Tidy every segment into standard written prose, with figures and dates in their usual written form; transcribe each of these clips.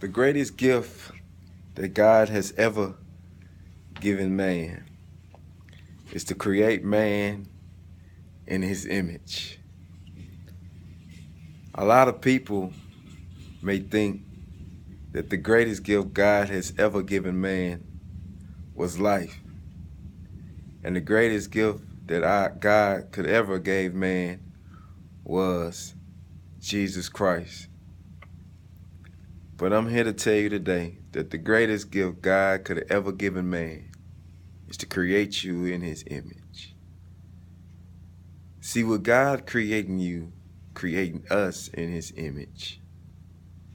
The greatest gift that God has ever given man is to create man in his image. A lot of people may think that the greatest gift God has ever given man was life. And the greatest gift that God could ever give man was Jesus Christ. But I'm here to tell you today that the greatest gift God could have ever given man is to create you in his image. See, with God creating you, creating us in his image,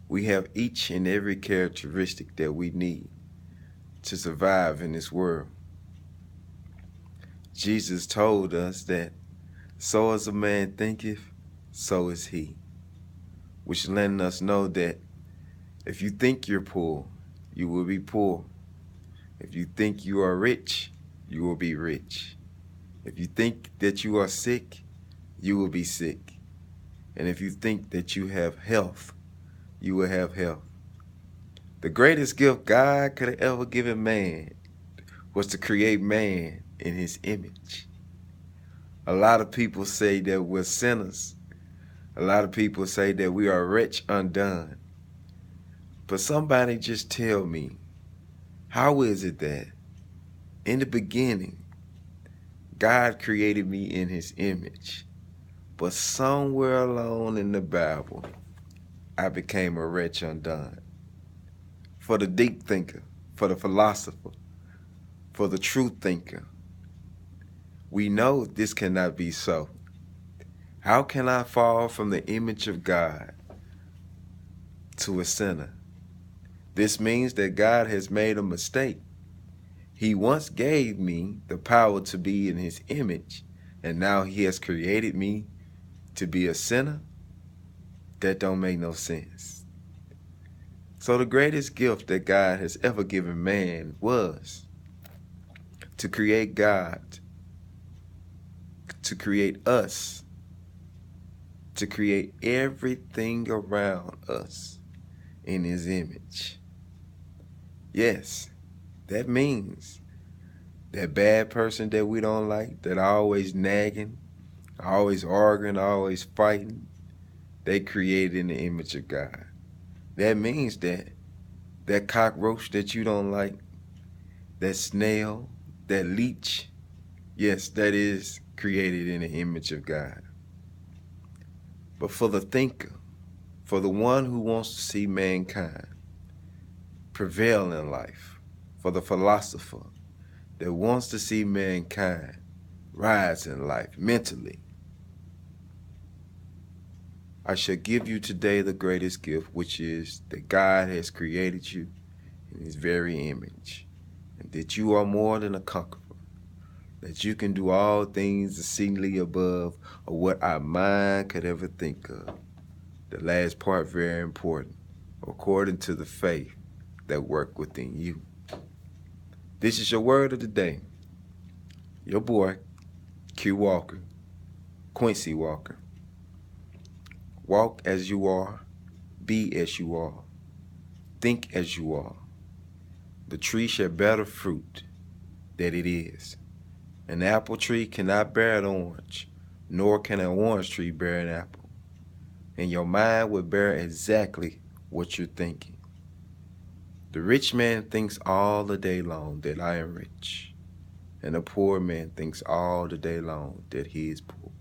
we have each and every characteristic that we need to survive in this world. Jesus told us that so as a man thinketh, so is he, which letting us know that if you think you're poor, you will be poor. If you think you are rich, you will be rich. If you think that you are sick, you will be sick. And if you think that you have health, you will have health. The greatest gift God could have ever given man was to create man in his image. A lot of people say that we're sinners. A lot of people say that we are wretched undone. But somebody just tell me, how is it that in the beginning, God created me in his image, but somewhere along in the Bible, I became a wretch undone? For the deep thinker, for the philosopher, for the true thinker, we know this cannot be so. How can I fall from the image of God to a sinner? This means that God has made a mistake. He once gave me the power to be in his image, and now he has created me to be a sinner? That don't make no sense. So the greatest gift that God has ever given man was to create God, to create us, to create everything around us in his image. Yes, that means that bad person that we don't like, that always nagging, always arguing, always fighting, they created in the image of God. That means that cockroach that you don't like, that snail, that leech, yes, that is created in the image of God. But for the thinker, for the one who wants to see mankind prevail in life, for the philosopher that wants to see mankind rise in life mentally, I shall give you today the greatest gift, which is that God has created you in his very image, and that you are more than a conqueror, that you can do all things exceedingly above of what our mind could ever think of. The last part, very important, according to the faith that work within you. This is your word of the day. Your boy, Q Walker, Quincy Walker. Walk as you are, be as you are, think as you are. The tree shall bear the fruit that it is. An apple tree cannot bear an orange, nor can an orange tree bear an apple. And your mind will bear exactly what you're thinking. The rich man thinks all the day long that I am rich, and the poor man thinks all the day long that he is poor.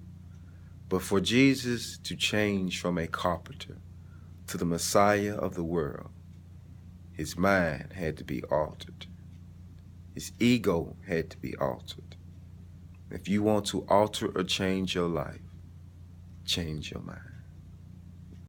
But for Jesus to change from a carpenter to the Messiah of the world, his mind had to be altered. His ego had to be altered. If you want to alter or change your life, change your mind.